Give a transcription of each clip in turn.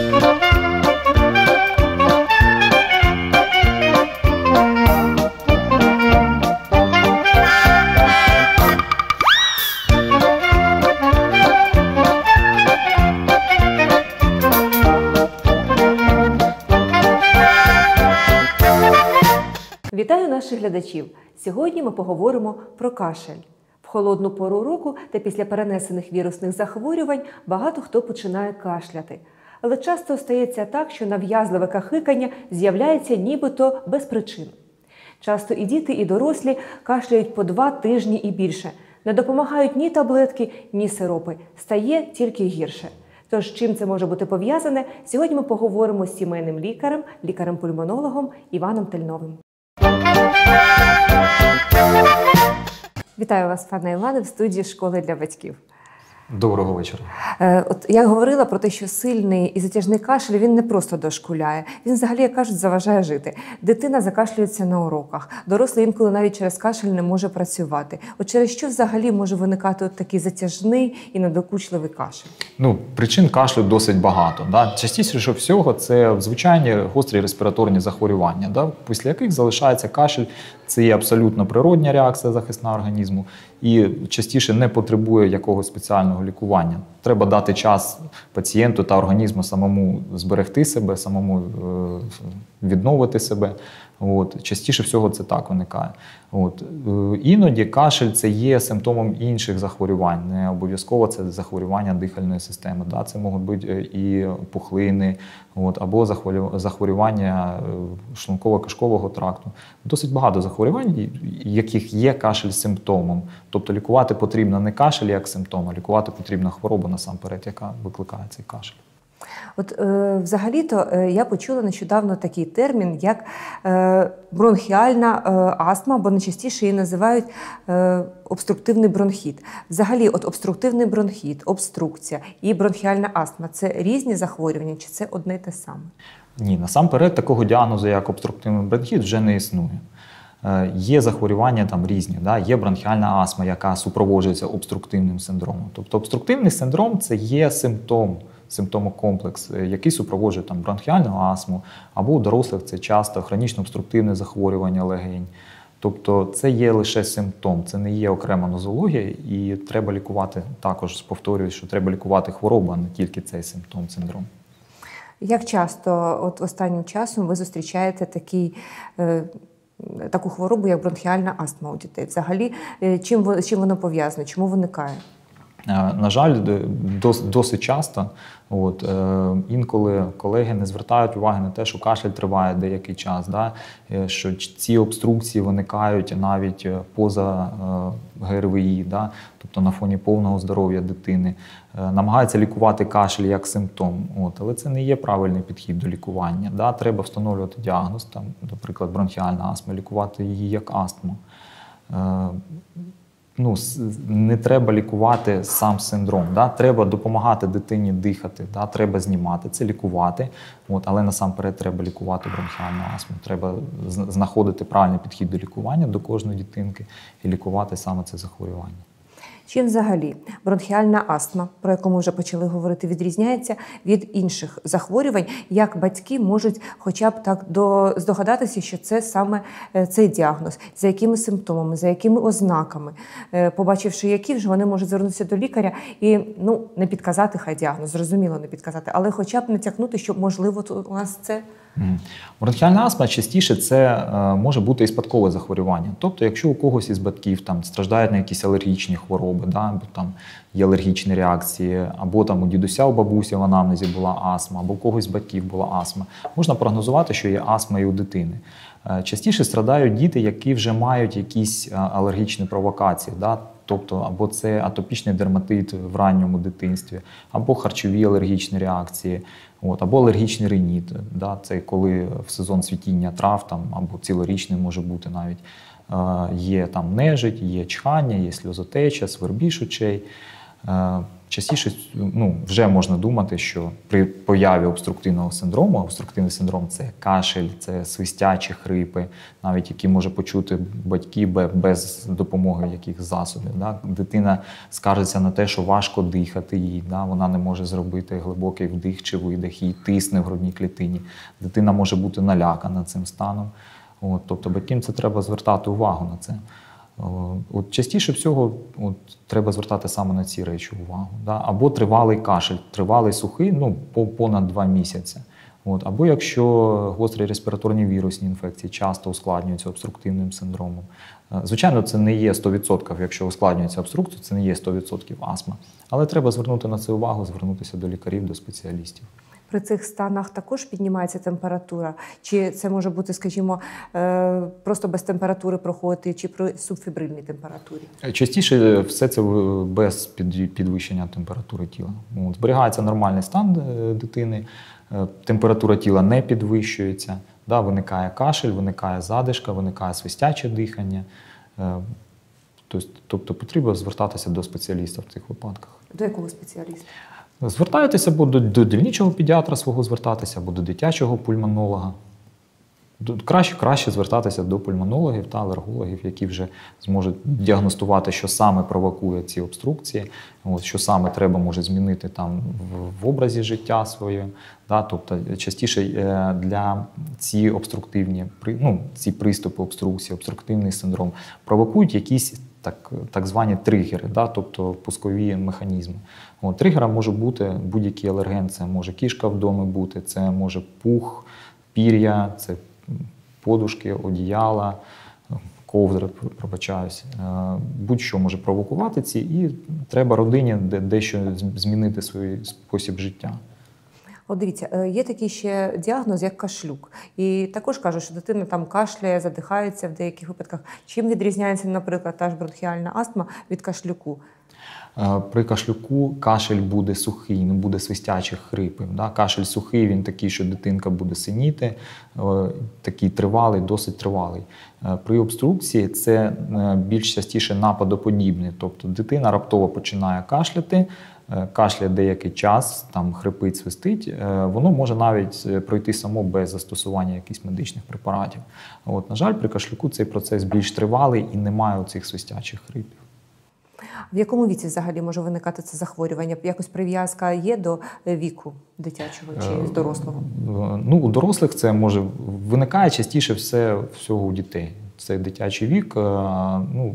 Вітаю наших глядачів! Сьогодні ми поговоримо про кашель. В холодну пору року та після перенесених вірусних захворювань багато хто починає кашляти. Але часто стається так, що нав'язливе кахикання з'являється нібито без причин. Часто і діти, і дорослі кашляють по 2 тижні і більше. Не допомагають ні таблетки, ні сиропи. Стає тільки гірше. Тож, чим це може бути пов'язане, сьогодні ми поговоримо з сімейним лікарем, лікарем-пульмонологом Іваном Тельновим. Вітаю вас, пане Іване, в студії школи для батьків. Доброго вечора. От я говорила про те, що сильний і затяжний кашель, він не просто дошкуляє. Він взагалі, як кажуть, заважає жити. Дитина закашлюється на уроках. Дорослий інколи навіть через кашель не може працювати. От через що взагалі може виникати от такий затяжний і надокучливий кашель? Причин кашлю досить багато. Частіше всього це звичайні гострі респіраторні захворювання, після яких залишається кашель. Це є абсолютно природня реакція захисна організму і частіше не потребує якогось спеціального лікування. Треба дати час пацієнту та організму самому зберегти себе, самому відновити себе. Частіше всього це так виникає. Іноді кашель – це є симптомом інших захворювань, не обов'язково це захворювання дихальної системи. Це можуть бути і пухлини, або захворювання шлунково-кишкового тракту. Досить багато захворювань, яких є кашель симптомом. Тобто лікувати потрібно не кашель як симптом, а лікувати потрібна хвороба насамперед, яка викликає цей кашель. Взагалі-то я почула нещодавно такий термін, як бронхіальна астма, або найчастіше її називають обструктивний бронхіт. Взагалі, обструктивний бронхіт, обструкція і бронхіальна астма – це різні захворювання, чи це одне й те саме? Ні, насамперед такого діагнозу, як обструктивний бронхіт, вже не існує. Є захворювання різні, є бронхіальна астма, яка супроводжується обструктивним синдромом. Тобто обструктивний синдром – це є симптомокомплекс, який супроводжує бронхіальну астму, або у дорослих це часто хронічно-обструктивне захворювання легень. Тобто це є лише симптом, це не є окрема нозологія, і треба лікувати, також повторюю, що треба лікувати хворобу, а не тільки цей синдром. Як часто останнім часом ви зустрічаєте таку хворобу, як бронхіальна астма у дітей? Взагалі, чим воно пов'язане, чому виникає? На жаль, досить часто. Інколи колеги не звертають уваги на те, що кашель триває деякий час, що ці обструкції виникають навіть поза ГРВІ, тобто на фоні повного здоров'я дитини. Намагаються лікувати кашель як симптом, але це не є правильний підхід до лікування. Треба встановлювати діагноз, наприклад, бронхіальна астма, лікувати її як астму. Не треба лікувати сам синдром, треба допомагати дитині дихати, треба знімати, це лікувати, але насамперед треба лікувати бронхіальну астму, треба знаходити правильний підхід до лікування до кожної дитинки і лікувати саме це захворювання. Чим взагалі бронхіальна астма, про яку ми вже почали говорити, відрізняється від інших захворювань? Як батьки можуть хоча б так здогадатися, що це саме цей діагноз? За якими симптомами, за якими ознаками? Побачивши які, вже вони можуть звернутися до лікаря і не підказати хай діагноз, зрозуміло не підказати, але хоча б натякнути, що можливо у нас це... Бронхіальна астма частіше це може бути і спадкове захворювання. Тобто, якщо у когось із батьків страждають на якісь алергічні хвороби, або є алергічні реакції, або у дідуся, у бабусі в анамнезі була астма, або у когось з батьків була астма, можна прогнозувати, що є астма і у дитини. Частіше страдають діти, які вже мають якісь алергічні провокації, тобто або це атопічний дерматит в ранньому дитинстві, або харчові алергічні реакції, або алергічний риніт. Це коли в сезон цвітіння трав, або цілорічний може бути навіть, є нежить, є чхання, є сльозотеча, свербіж очей. Частіше вже можна думати, що при появі обструктивного синдрому, обструктивний синдром – це кашель, це свистячі хрипи, навіть які може почути батьки без допомоги якихось засобів. Да? Дитина скаржиться на те, що важко дихати їй, да? Вона не може зробити глибокий вдих чи видих, їй тисне в грудній клітині. Дитина може бути налякана цим станом. Тобто батькам це треба звертати увагу на це. Частіше всього треба звертати саме на ці речі увагу. Да? Або тривалий кашель, тривалий сухий, понад 2 місяці. Або якщо гострі респіраторні вірусні інфекції часто ускладнюються обструктивним синдромом. Звичайно, це не є 100%, якщо ускладнюється обструкція, це не є 100% астма. Але треба звернути на це увагу, звернутися до лікарів, до спеціалістів. При цих станах також піднімається температура? Чи це може бути, скажімо, просто без температури проходити, чи при субфібрильній температурі? Частіше все це без підвищення температури тіла. Зберігається нормальний стан дитини, температура тіла не підвищується, виникає кашель, виникає задишка, виникає свистяче дихання. Тобто потрібно звертатися до спеціаліста в цих випадках. До якого спеціаліста? Звертайтеся або до дільничого педіатра свого звертатися, або до дитячого пульмонолога. Краще звертатися до пульмонологів та алергологів, які вже зможуть діагностувати, що саме провокує ці обструкції, що саме треба може змінити там в образі життя своєму. Тобто частіше для ці обструктивні, ці приступи обструкції, обструктивний синдром провокують якісь так звані тригери, тобто пускові механізми. Тригером може бути будь-який алерген, це може кішка в домі бути, це може пух, пір'я, це подушки, одіяла, ковдри, пробачаюсь. Будь-що може провокувати ці, і треба родині дещо змінити свій спосіб життя. Дивіться, є такий ще діагноз, як кашлюк. І також кажуть, що дитина там кашляє, задихається в деяких випадках. Чим відрізняється, наприклад, та ж бронхіальна астма від кашлюку? При кашлюку кашель буде сухий, не буде свистячих хрипів. Кашель сухий, він такий, що дитинка буде синіти, такий тривалий, досить тривалий. При обструкції це більш частіше нападоподібний, тобто дитина раптово починає кашляти, кашляє деякий час, там хрипить, свистить, воно може навіть пройти само без застосування якихось медичних препаратів. На жаль, при кашлюку цей процес більш тривалий і немає оцих свистячих хрипів. В якому віці взагалі може виникати це захворювання? Якось прив'язка є до віку дитячого чи дорослого? У дорослих це може виникає частіше всього у дітей. Це дитячий вік.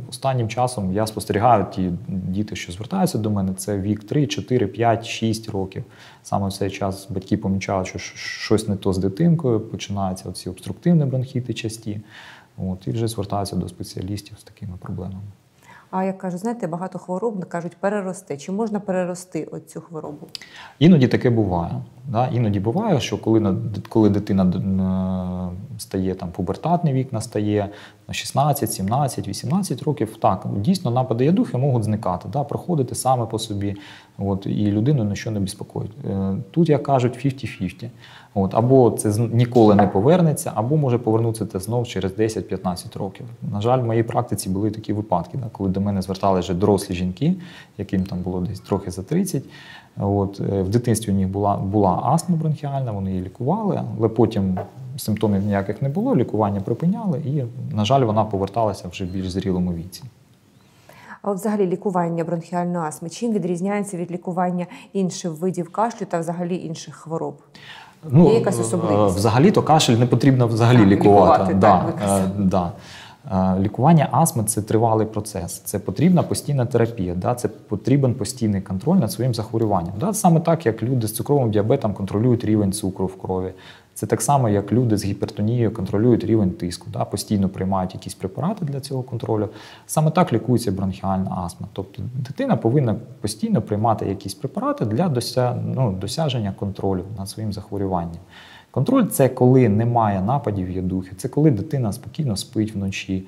Останнім часом я спостерігаю ті діти, що звертаються до мене, це вік 3, 4, 5, 6 років. Саме в цей час батьки помічають, що щось не то з дитинкою, починаються оці обструктивні бронхіти часті, і вже звертаються до спеціалістів з такими проблемами. А як кажуть, знаєте, багато хвороб, кажуть, перерости. Чи можна перерости цю хворобу? Іноді таке буває. Іноді буває, що коли дитина стає, пубертатний вік настає, 16, 17, 18 років, так, дійсно напади ядухи можуть зникати, проходити саме по собі, і людину нічого не безпокоїть. Тут, як кажуть, 50-50. Або це ніколи не повернеться, або може повернутися це знов через 10-15 років. На жаль, в моїй практиці були такі випадки, коли до мене зверталися вже дорослі жінки, яким там було десь трохи за 30. В дитинстві у них була астма бронхіальна, вони її лікували, але потім симптомів ніяких не було, лікування припиняли і, на жаль, вона поверталася вже в більш зрілому віці. А взагалі лікування бронхіальної астми, чим відрізняється від лікування інших видів кашлю та взагалі інших хвороб? Є якась особливість? Взагалі-то кашель не потрібно лікувати. Лікування астми – це тривалий процес, це потрібна постійна терапія, це потрібен постійний контроль над своїм захворюванням. Саме так, як люди з цукровим діабетом контролюють рівень цукру в крові. Це так само, як люди з гіпертонією контролюють рівень тиску, постійно приймають якісь препарати для цього контролю. Саме так лікується бронхіальна астма. Тобто дитина повинна постійно приймати якісь препарати для досяження контролю над своїм захворюванням. Контроль – це коли немає нападів ядухи, це коли дитина спокійно спить вночі,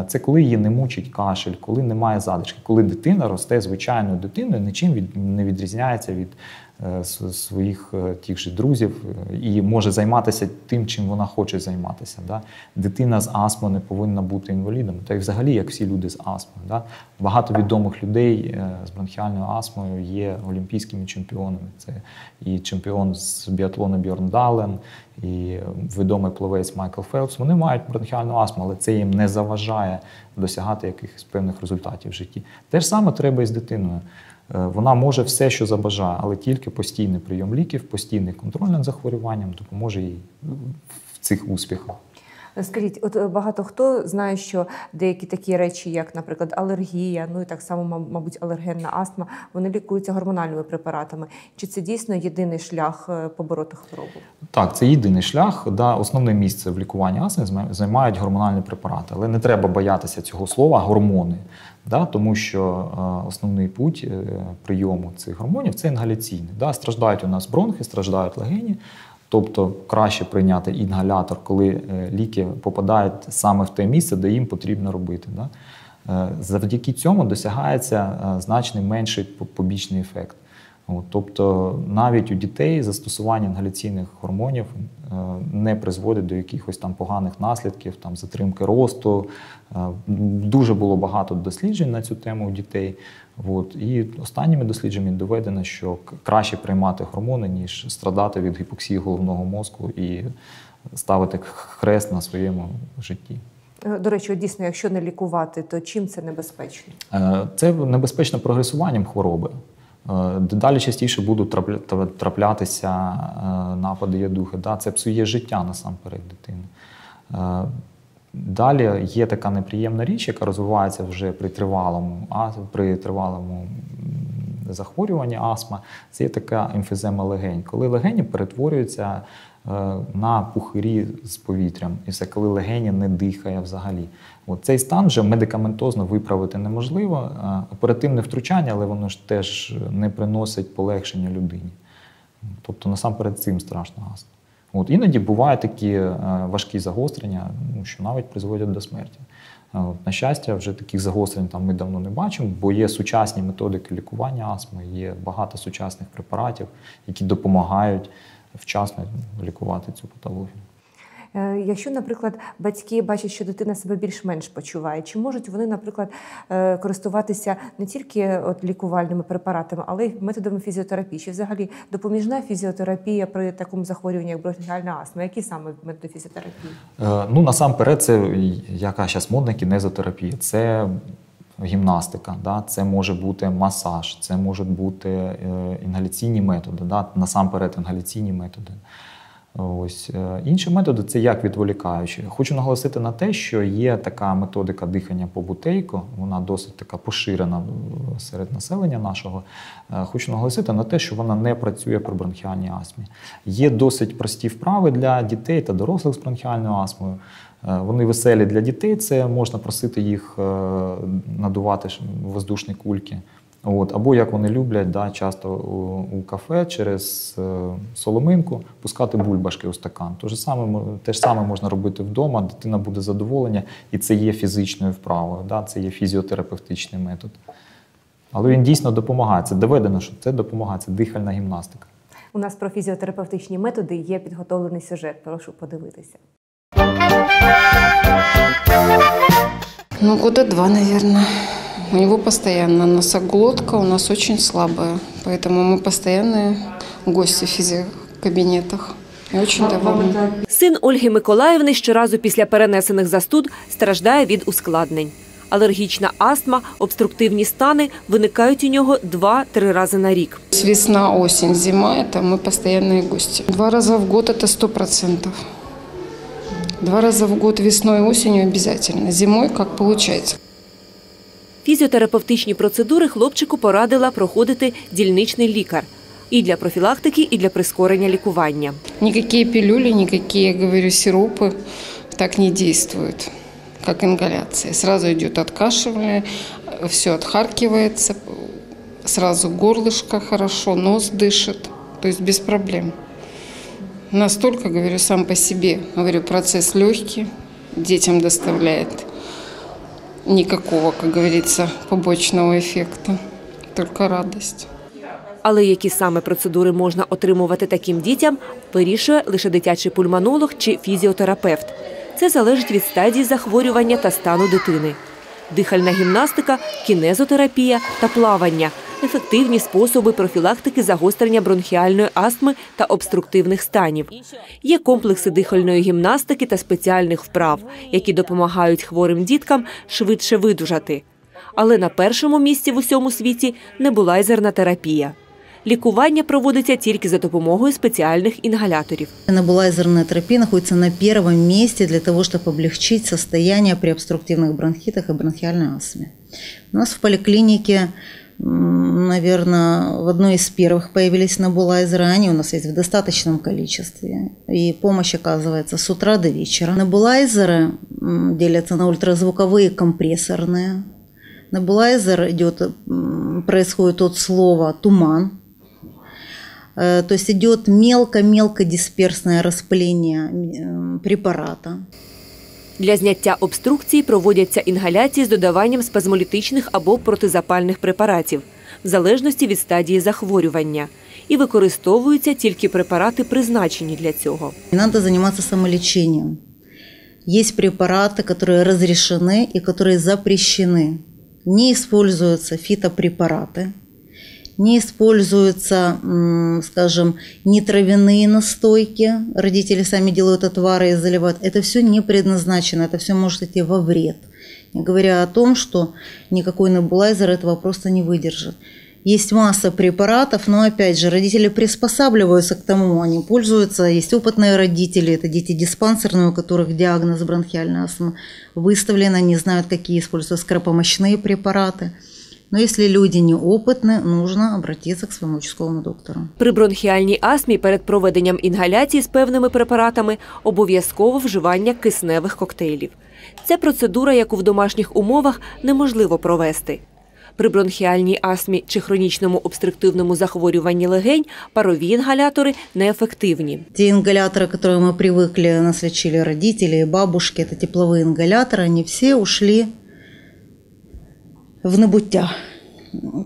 це коли її не мучить кашель, коли немає задишки, коли дитина росте звичайною дитиною, нічим не відрізняється від своїх тих же друзів і може займатися тим, чим вона хоче займатися. Да? Дитина з астмою не повинна бути інвалідом, та й взагалі, як всі люди з астмою. Да? Багато відомих людей з бронхіальною астмою є олімпійськими чемпіонами. Це і чемпіон з біатлону Бьорн Дален, і відомий пловець Майкл Фелпс. Вони мають бронхіальну астму, але це їм не заважає досягати якихось певних результатів в житті. Те ж саме треба і з дитиною. Вона може все, що забажає, але тільки постійний прийом ліків, постійний контроль над захворюванням допоможе їй в цих успіхах. Скажіть, от багато хто знає, що деякі такі речі, як, наприклад, алергія, ну і так само, мабуть, алергенна астма, вони лікуються гормональними препаратами. Чи це дійсно єдиний шлях побороти хворобу? Так, це єдиний шлях. Да, основне місце в лікуванні астми займають гормональні препарати. Але не треба боятися цього слова «гормони», да, тому що основний путь прийому цих гормонів – це інгаляційний. Да. Страждають у нас бронхи, страждають легені. Тобто краще прийняти інгалятор, коли ліки попадають саме в те місце, де їм потрібно робити. Да? Завдяки цьому досягається значно менший побічний ефект. Тобто навіть у дітей застосування інгаляційних гормонів не призводить до якихось там поганих наслідків, там, затримки росту. Дуже було багато досліджень на цю тему у дітей. І останніми дослідженнями доведено, що краще приймати гормони, ніж страдати від гіпоксії головного мозку і ставити хрест на своєму житті. До речі, дійсно, якщо не лікувати, то чим це небезпечно? Це небезпечно прогресуванням хвороби. Дедалі частіше будуть траплятися напади ядухи. Це псує життя насамперед дитини. Далі є така неприємна річ, яка розвивається вже при тривалому захворюванні астма. Це є така емфізема легень, коли легені перетворюються на пухирі з повітрям. І це коли легені не дихає взагалі. Цей стан вже медикаментозно виправити неможливо. Оперативне втручання, але воно ж теж не приносить полегшення людині. Тобто насамперед цим страшна астма. Іноді бувають такі важкі загострення, що навіть призводять до смерті. На щастя, вже таких загострень ми давно не бачимо, бо є сучасні методики лікування астми, є багато сучасних препаратів, які допомагають вчасно лікувати цю патологію. Якщо, наприклад, батьки бачать, що дитина себе більш-менш почуває, чи можуть вони, наприклад, користуватися не тільки лікувальними препаратами, але й методами фізіотерапії? Чи взагалі допоміжна фізіотерапія при такому захворюванні, як бронхіальна астма? Які саме методи фізіотерапії? Насамперед, це, яка зараз модна, кінезотерапія. Це гімнастика, це може бути масаж, це можуть бути інгаляційні методи, насамперед інгаляційні методи. Інші методи – це як відволікаючі. Хочу наголосити на те, що є така методика дихання по бутейку, вона досить така поширена серед населення нашого. Хочу наголосити на те, що вона не працює при бронхіальній астмі. Є досить прості вправи для дітей та дорослих з бронхіальною астмою. Вони веселі для дітей, це можна просити їх надувати воздушні кульки. Або, як вони люблять, часто у кафе через соломинку пускати бульбашки у стакан. Те ж саме можна робити вдома, дитина буде задоволена, і це є фізичною вправою, це є фізіотерапевтичний метод. Але він дійсно допомагає, це доведено, що це допомагає, це дихальна гімнастика. У нас про фізіотерапевтичні методи є підготовлений сюжет, прошу подивитися. Года 2, наверное. У него постоянно носоглотка у нас очень слабая, поэтому мы постоянные гости в физиокабинетах. И очень довольны. Син Ольги Миколаївни щоразу після перенесених застуд страждає від ускладнень. Алергічна астма, обструктивні стани виникають у нього 2-3 рази на рік. Весна, осень, зима – это мы постоянные гости. 2 раза в год – это 100%. 2 раза в год весной и осенью обязательно. Зимой как получается. Фізіотерапевтичні процедури хлопчику порадила проходити дільничний лікар. І для профілактики, і для прискорення лікування. Никакие пилюли, никакие, я говорю, сиропы так не действуют, как ингаляция. Сразу идет откашливание, все отхаркивается, сразу горлышко хорошо, нос дышит, то есть без проблем. Настолько, говорю, сам по себе, говорю, процесс легкий, детям доставляет никакого, как говорится, побочного эффекта, только радость. Але які саме процедури можна отримувати таким дітям, вирішує лише дитячий пульмонолог чи фізіотерапевт. Це залежить від стадії захворювання та стану дитини. Дихальна гімнастика, кінезотерапія та плавання – ефективні способи профілактики загострення бронхіальної астми та обструктивних станів. Є комплекси дихальної гімнастики та спеціальних вправ, які допомагають хворим діткам швидше видужати. Але на першому місці в усьому світі небулайзерна терапія. Лікування проводиться тільки за допомогою спеціальних інгаляторів. Небулайзерная терапия находится на первом месте для того, чтобы облегчить состояние при обструктивных бронхитах и бронхиальной астме. У нас в поликлинике, наверное, в одной из первых появились небулайзеры. Они у нас есть в достаточном количестве. И помощь оказывается с утра до вечера. Небулайзеры делятся на ультразвуковые и компрессорные. Небулайзер происходит от слова «туман». То есть идет мелко-мелко дисперсное распыление препарата. Для зняття обструкції проводяться інгаляції з додаванням спазмолітичних або протизапальних препаратів, в залежності від стадії захворювання. І використовуються тільки препарати, призначені для цього. Не надо заниматься самолечением. Есть препараты, которые разрешены и которые запрещены. Не используются фитопрепараты, не используются, скажем, не травяные настойки. Родители сами делают отвары и заливают. Это все не предназначено, это все может идти во вред. Не говоря о том, что никакой небулайзер этого просто не выдержит. Есть масса препаратов, но опять же родители приспосабливаются к тому, они пользуются. Есть опытные родители, это дети диспансерные, у которых диагноз бронхиальная астма выставлен, они знают, какие используются скоропомощные препараты. Но если люди неопытны, нужно обратиться к своему участковому доктору. При бронхіальній астмі перед проведенням інгаляції з певними препаратами обов'язково вживання кисневих коктейлів. Це процедура, яку в домашніх умовах неможливо провести. При бронхіальній астмі чи хронічному обструктивному захворюванні легень парові інгалятори неефективні. Те ингаляторы, к которым мы привыкли, нас лечили родители и бабушки, это тепловые ингаляторы, они все ушли в небуття,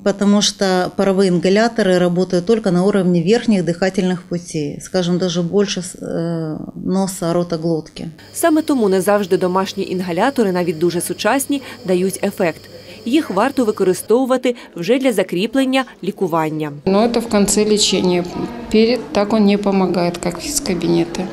потому что паровые ингаляторы работают только на уровне верхних дыхательных путей, скажем, даже больше носа, рота, глотки. Саме тому не завжди домашні інгалятори, навіть дуже сучасні, дають ефект. Їх варто використовувати вже для закріплення лікування. Но это в конце лечения. Перед так он не помогает, как из кабинета.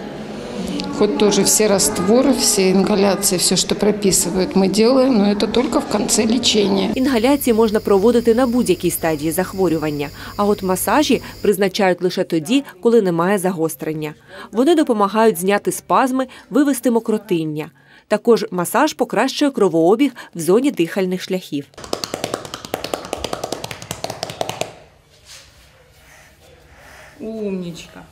Хоть тоже все растворы, все ингаляции, все, что прописывают, мы делаем, но это только в конце лечения. Інгаляції можна проводити на будь-якій стадії захворювання, а от масажі призначають лише тоді, коли немає загострення. Вони допомагають зняти спазми, вивести мокротиння. Також масаж покращує кровообіг в зоні дихальних шляхів. Умничка.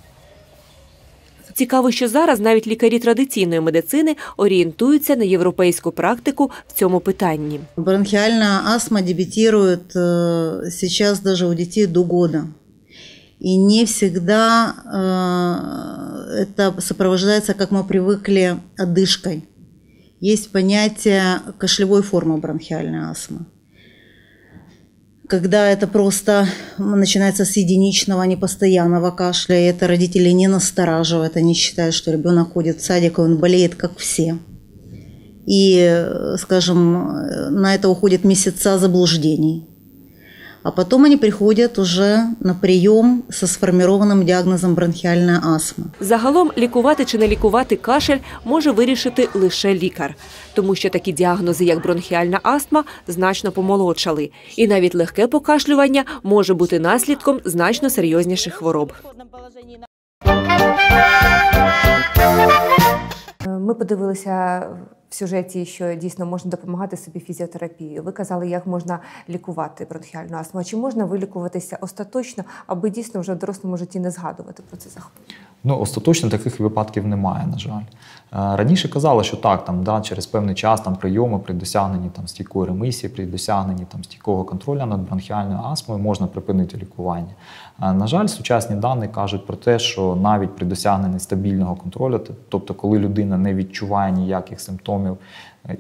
Цікаво, що зараз навіть лікарі традиційної медицини орієнтуються на європейську практику в цьому питанні. Бронхиальная астма дебютирует сейчас даже у детей до года. И не всегда это сопровождается, как мы привыкли, одышкой. Есть понятие кашлевой формы бронхиальной астмы. Когда это просто начинается с единичного, непостоянного кашля, и это родители не настораживают, они считают, что ребенок ходит в садик, и он болеет, как все. И, скажем, на это уходят месяца заблуждений. А потом они приходят уже на прийом со сформированным діагнозом бронхіальна астма. Загалом лікувати чи не лікувати кашель може вирішити лише лікар, тому що такі діагнози, як бронхіальна астма, значно помолодшали. І навіть легке покашлювання може бути наслідком значно серйозніших хвороб. Ми подивилися в сюжеті, що дійсно можна допомагати собі фізіотерапією. Ви казали, як можна лікувати бронхіальну астму. А чи можна вилікуватися остаточно, аби дійсно вже в дорослому житті не згадувати про це захворювання? Ну, остаточно таких випадків немає, на жаль. Раніше казали, що так, через певний час прийому при досягненні стійкої ремісії, при досягненні стійкого контролю над бронхіальною астмою можна припинити лікування. На жаль, сучасні дані кажуть про те, що навіть при досягненні стабільного контролю, тобто коли людина не відчуває ніяких симптомів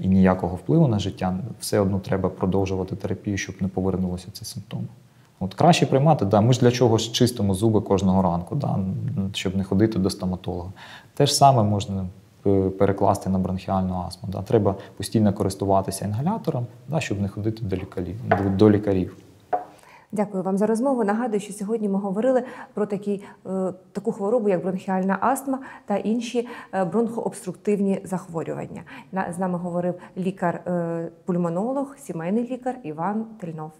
і ніякого впливу на життя, все одно треба продовжувати терапію, щоб не повернулося ці симптоми. От краще приймати, да, ми ж для чогось чистимо зуби кожного ранку, да, щоб не ходити до стоматолога. Те ж саме можна перекласти на бронхіальну астму. Да. Треба постійно користуватися інгалятором, да, щоб не ходити до лікарів. Дякую вам за розмову. Нагадую, що сьогодні ми говорили про таку хворобу, як бронхіальна астма та інші бронхообструктивні захворювання. З нами говорив лікар-пульмонолог, сімейний лікар Іван Тельнов.